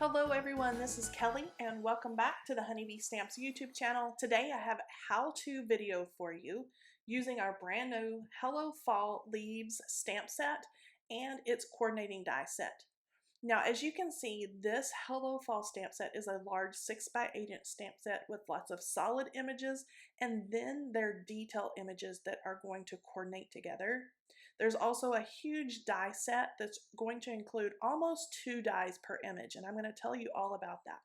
Hello everyone, this is Kelly and welcome back to the Honeybee Stamps YouTube channel. Today I have a how-to video for you using our brand new Hello Fall Leaves stamp set and its coordinating die set. Now as you can see, this Hello Fall stamp set is a large 6x8" stamp set with lots of solid images and then their detail images that are going to coordinate together. There's also a huge die set that's going to include almost 2 dies per image, and I'm going to tell you all about that.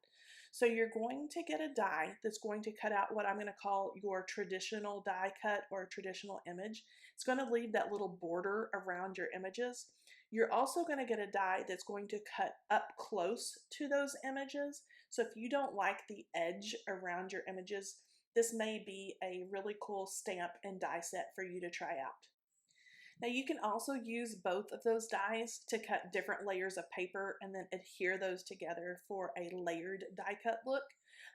So you're going to get a die that's going to cut out what I'm going to call your traditional die cut or traditional image. It's going to leave that little border around your images. You're also going to get a die that's going to cut up close to those images. So if you don't like the edge around your images, this may be a really cool stamp and die set for you to try out. Now you can also use both of those dies to cut different layers of paper and then adhere those together for a layered die cut look.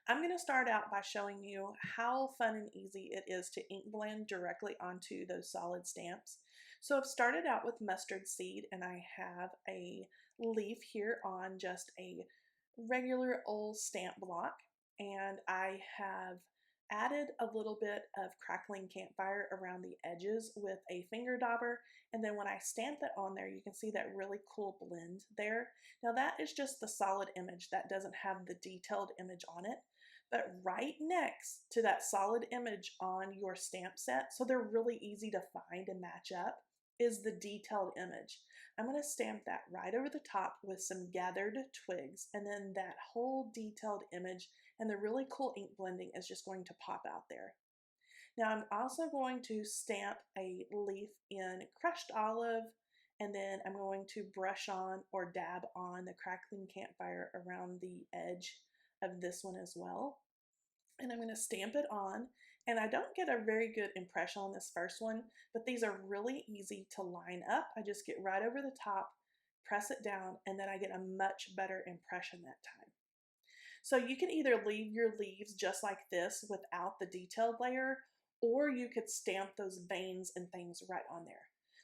I'm going to start out by showing you how fun and easy it is to ink blend directly onto those solid stamps. So I've started out with mustard seed and I have a leaf here on just a regular old stamp block, and I have added a little bit of crackling campfire around the edges with a finger dauber, and then when I stamp that on there you can see that really cool blend there. Now that is just the solid image, that doesn't have the detailed image on it, but right next to that solid image on your stamp set, so they're really easy to find and match up, is the detailed image. I'm going to stamp that right over the top with some gathered twigs, and then that whole detailed image and the really cool ink blending is just going to pop out there. Now I'm also going to stamp a leaf in crushed olive, and then I'm going to brush on or dab on the crackling campfire around the edge of this one as well. And I'm going to stamp it on, and I don't get a very good impression on this first one, but these are really easy to line up. I just get right over the top, press it down, and then I get a much better impression that time. So you can either leave your leaves just like this without the detailed layer, or you could stamp those veins and things right on there.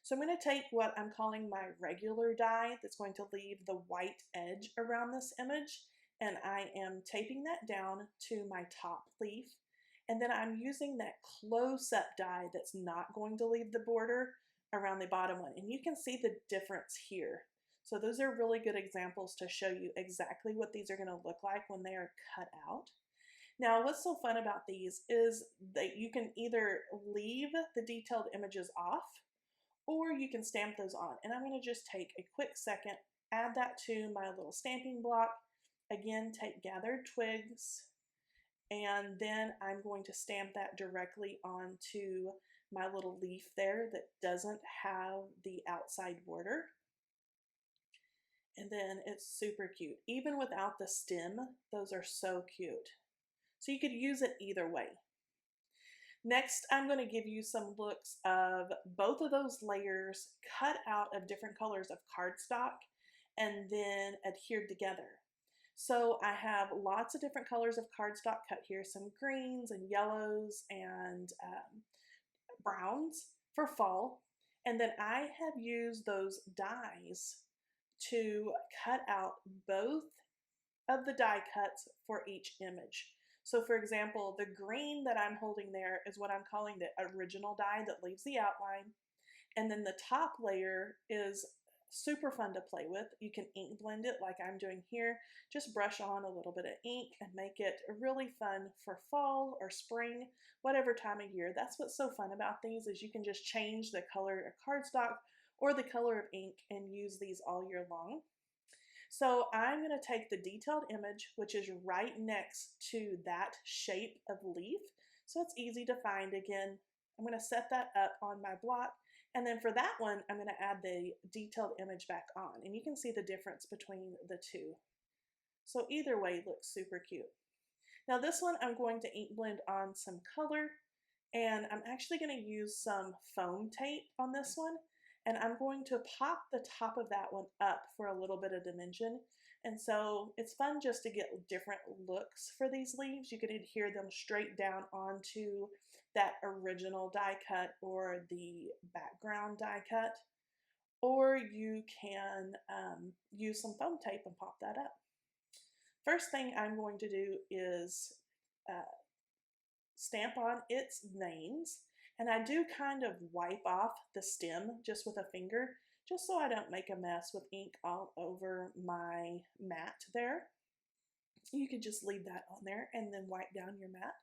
So I'm going to take what I'm calling my regular die that's going to leave the white edge around this image, and I am taping that down to my top leaf, and then I'm using that close-up die that's not going to leave the border around the bottom one, and you can see the difference here. So those are really good examples to show you exactly what these are going to look like when they are cut out. Now what's so fun about these is that you can either leave the detailed images off or you can stamp those on, and I'm going to just take a quick second, add that to my little stamping block. Again, take gathered twigs, and then I'm going to stamp that directly onto my little leaf there that doesn't have the outside border. And then it's super cute. Even without the stem, those are so cute. So you could use it either way. Next, I'm going to give you some looks of both of those layers cut out of different colors of cardstock and then adhered together. So I have lots of different colors of cardstock cut here, some greens and yellows and browns for fall. And then I have used those dies to cut out both of the die cuts for each image. So for example, the green that I'm holding there is what I'm calling the original die that leaves the outline. And then the top layer is super fun to play with. You can ink blend it like I'm doing here. Just brush on a little bit of ink and make it really fun for fall or spring, whatever time of year. That's what's so fun about these, is you can just change the color of cardstock or the color of ink and use these all year long. So I'm going to take the detailed image, which is right next to that shape of leaf, so it's easy to find. Again, I'm going to set that up on my block, and then for that one I'm going to add the detailed image back on, and you can see the difference between the two. So either way looks super cute. Now this one I'm going to ink blend on some color, and I'm actually going to use some foam tape on this one, and I'm going to pop the top of that one up for a little bit of dimension. And so it's fun just to get different looks for these leaves. You can adhere them straight down onto that original die cut or the background die cut, or you can use some foam tape and pop that up. First thing I'm going to do is stamp on its veins, and I do kind of wipe off the stem just with a finger, just so I don't make a mess with ink all over my mat there. You could just leave that on there and then wipe down your mat.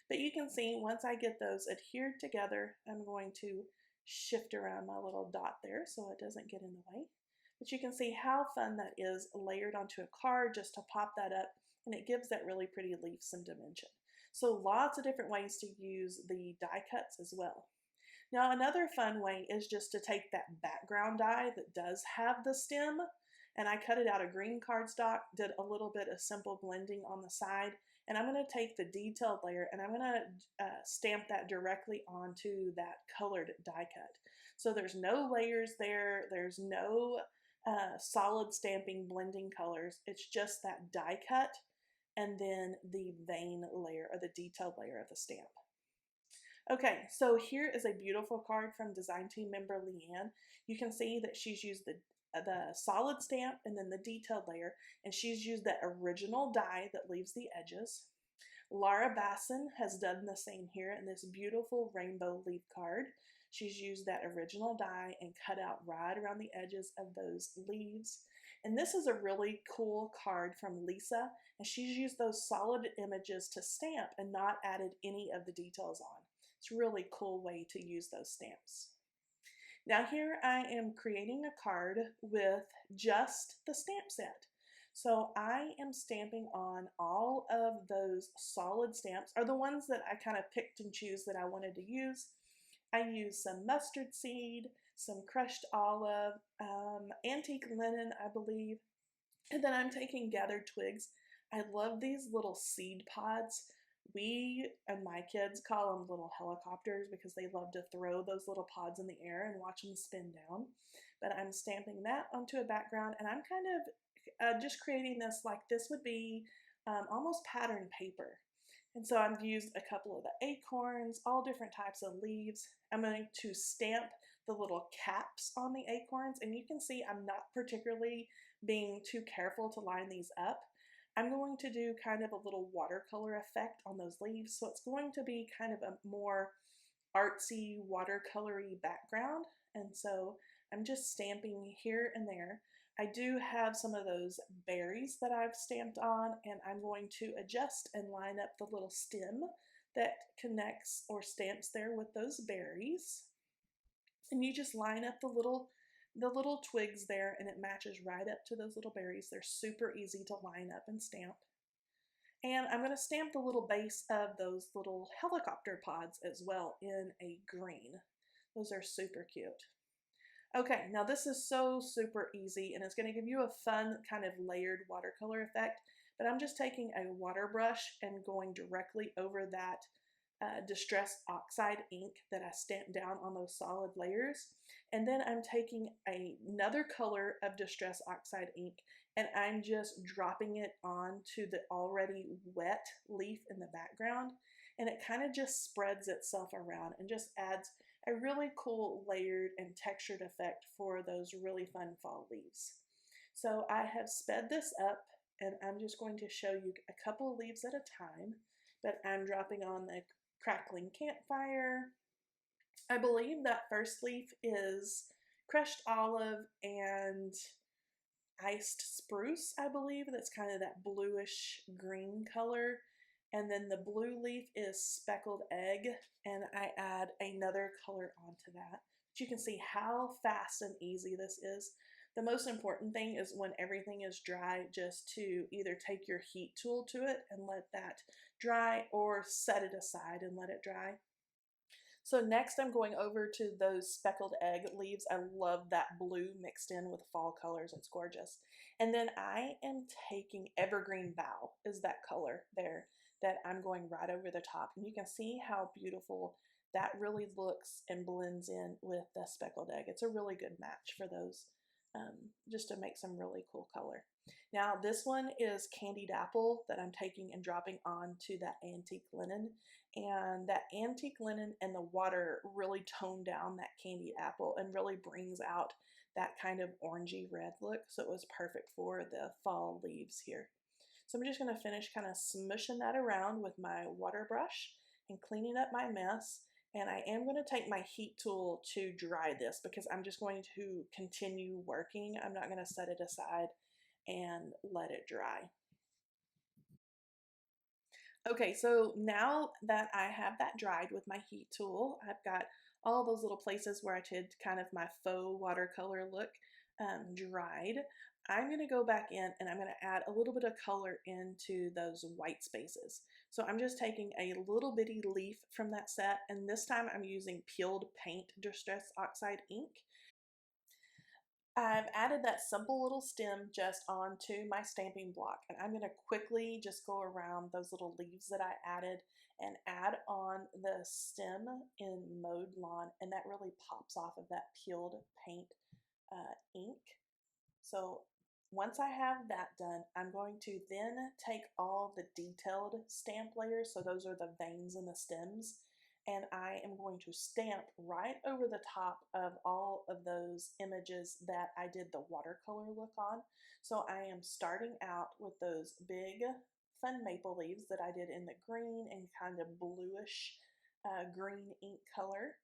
But you can see once I get those adhered together, I'm going to shift around my little dot there so it doesn't get in the way. But you can see how fun that is layered onto a card just to pop that up, and it gives that really pretty leaf some dimension. So lots of different ways to use the die cuts as well. Now another fun way is just to take that background die that does have the stem, and I cut it out of green cardstock, did a little bit of simple blending on the side, and I'm going to take the detailed layer and I'm going to stamp that directly onto that colored die cut. So there's no layers there, there's no solid stamping blending colors, it's just that die cut and then the vein layer or the detailed layer of the stamp. Okay, so here is a beautiful card from design team member Leanne. You can see that she's used the solid stamp and then the detailed layer, and she's used that original die that leaves the edges. Laura Basson has done the same here in this beautiful rainbow leaf card. She's used that original die and cut out right around the edges of those leaves. And this is a really cool card from Lisa, and she's used those solid images to stamp and not added any of the details on. It's a really cool way to use those stamps. Now here I am creating a card with just the stamp set. So I am stamping on all of those solid stamps, or the ones that I kind of picked and choose that I wanted to use. I used some mustard seed, some crushed olive, antique linen, I believe, and then I'm taking gathered twigs. I love these little seed pods. We and my kids call them little helicopters because they love to throw those little pods in the air and watch them spin down. But I'm stamping that onto a background, and I'm kind of just creating this like this would be almost pattern paper. And so I've used a couple of the acorns, all different types of leaves. I'm going to stamp the little caps on the acorns, and you can see I'm not particularly being too careful to line these up. I'm going to do kind of a little watercolor effect on those leaves, so it's going to be kind of a more artsy watercolory background, and so I'm just stamping here and there. I do have some of those berries that I've stamped on, and I'm going to adjust and line up the little stem that connects or stamps there with those berries. And you just line up the little twigs there, and it matches right up to those little berries. They're super easy to line up and stamp. And I'm going to stamp the little base of those little helicopter pods as well in a green. Those are super cute. Okay, now this is so super easy, and it's going to give you a fun kind of layered watercolor effect, but I'm just taking a water brush and going directly over that Distress Oxide ink that I stamped down on those solid layers, and then I'm taking another color of Distress Oxide ink and I'm just dropping it onto the already wet leaf in the background, and it kind of just spreads itself around and just adds a really cool layered and textured effect for those really fun fall leaves. So I have sped this up, and I'm just going to show you a couple of leaves at a time, but I'm dropping on the crackling campfire. I believe that first leaf is crushed olive and iced spruce, I believe. That's kind of that bluish green color. And then the blue leaf is speckled egg, and I add another color onto that. But you can see how fast and easy this is. The most important thing is when everything is dry, just to either take your heat tool to it and let that dry, or set it aside and let it dry. So next I'm going over to those speckled egg leaves. I love that blue mixed in with fall colors. It's gorgeous. And then I am taking Evergreen Bough, is that color there, that I'm going right over the top. And you can see how beautiful that really looks and blends in with the speckled egg. It's a really good match for those, just to make some really cool color. Now this one is Candied Apple that I'm taking and dropping onto that antique linen. And that antique linen and the water really tone down that candied apple and really brings out that kind of orangey red look. So it was perfect for the fall leaves here. So I'm just going to finish kind of smushing that around with my water brush and cleaning up my mess. And I am going to take my heat tool to dry this because I'm just going to continue working. I'm not going to set it aside and let it dry. Okay, so now that I have that dried with my heat tool, I've got all those little places where I did kind of my faux watercolor look dried. I'm going to go back in and I'm going to add a little bit of color into those white spaces. So I'm just taking a little bitty leaf from that set, and this time I'm using peeled paint Distress Oxide ink. I've added that simple little stem just onto my stamping block, and I'm going to quickly just go around those little leaves that I added and add on the stem in Mowed Lawn, and that really pops off of that peeled paint ink. So once I have that done, I'm going to then take all the detailed stamp layers, so those are the veins and the stems, and I am going to stamp right over the top of all of those images that I did the watercolor look on. So I am starting out with those big fun maple leaves that I did in the green and kind of bluish green ink color.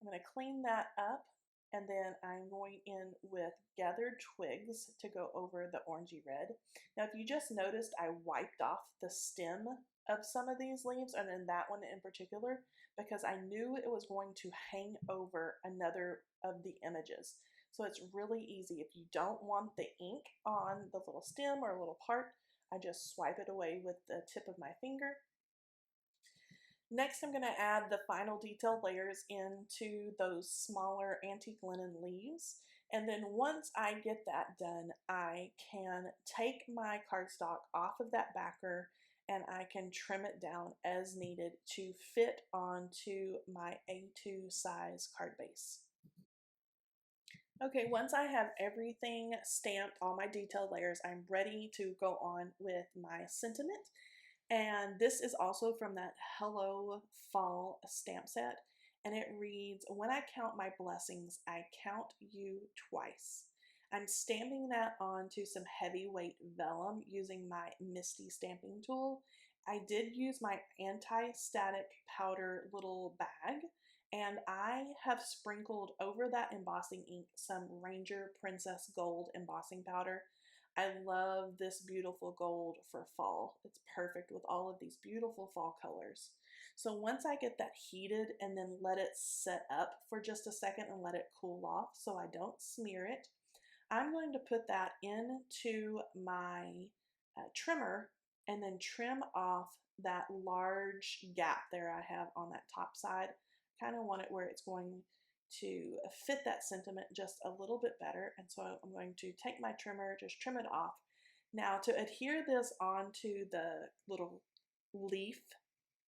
I'm going to clean that up, and then I'm going in with gathered twigs to go over the orangey red. Now, if you just noticed, I wiped off the stem of some of these leaves, and then that one in particular, because I knew it was going to hang over another of the images. So it's really easy. If you don't want the ink on the little stem or a little part, I just swipe it away with the tip of my finger. Next, I'm going to add the final detail layers into those smaller antique linen leaves. And then once I get that done, I can take my cardstock off of that backer and I can trim it down as needed to fit onto my A2 size card base. Okay, once I have everything stamped, all my detail layers, I'm ready to go on with my sentiment. And this is also from that Hello Fall stamp set. And it reads, "When I count my blessings, I count you twice." I'm stamping that onto some heavyweight vellum using my Misty stamping tool. I did use my anti-static powder little bag, and I have sprinkled over that embossing ink some Ranger Princess Gold embossing powder. I love this beautiful gold for fall. It's perfect with all of these beautiful fall colors. So once I get that heated and then let it set up for just a second and let it cool off so I don't smear it, I'm going to put that into my trimmer and then trim off that large gap there I have on that top side. Kind of want it where it's going to fit that sentiment just a little bit better. And so I'm going to take my trimmer, just trim it off. Now, to adhere this onto the little leaf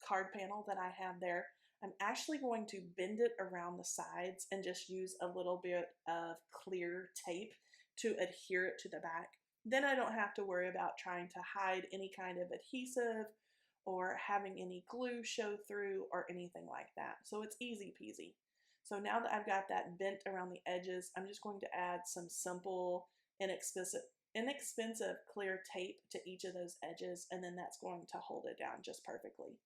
card panel that I have there, I'm actually going to bend it around the sides and just use a little bit of clear tape to adhere it to the back. Then I don't have to worry about trying to hide any kind of adhesive or having any glue show through or anything like that. So it's easy peasy. So now that I've got that bent around the edges, I'm just going to add some simple, inexpensive clear tape to each of those edges, and then that's going to hold it down just perfectly.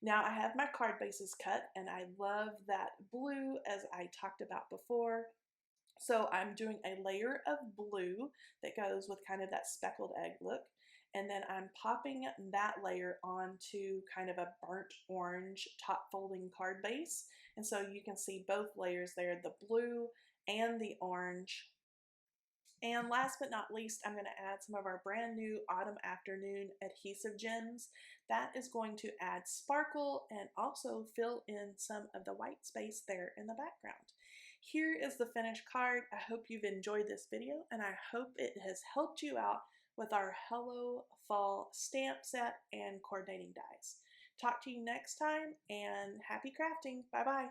Now I have my card bases cut, and I love that blue as I talked about before. So I'm doing a layer of blue that goes with kind of that speckled egg look. And then I'm popping that layer onto kind of a burnt orange top folding card base. And so you can see both layers there, the blue and the orange. And last but not least, I'm going to add some of our brand new Autumn Afternoon adhesive gems. That is going to add sparkle and also fill in some of the white space there in the background. Here is the finished card. I hope you've enjoyed this video, and I hope it has helped you out with our Hello Fall stamp set and coordinating dies. Talk to you next time, and happy crafting. Bye-bye.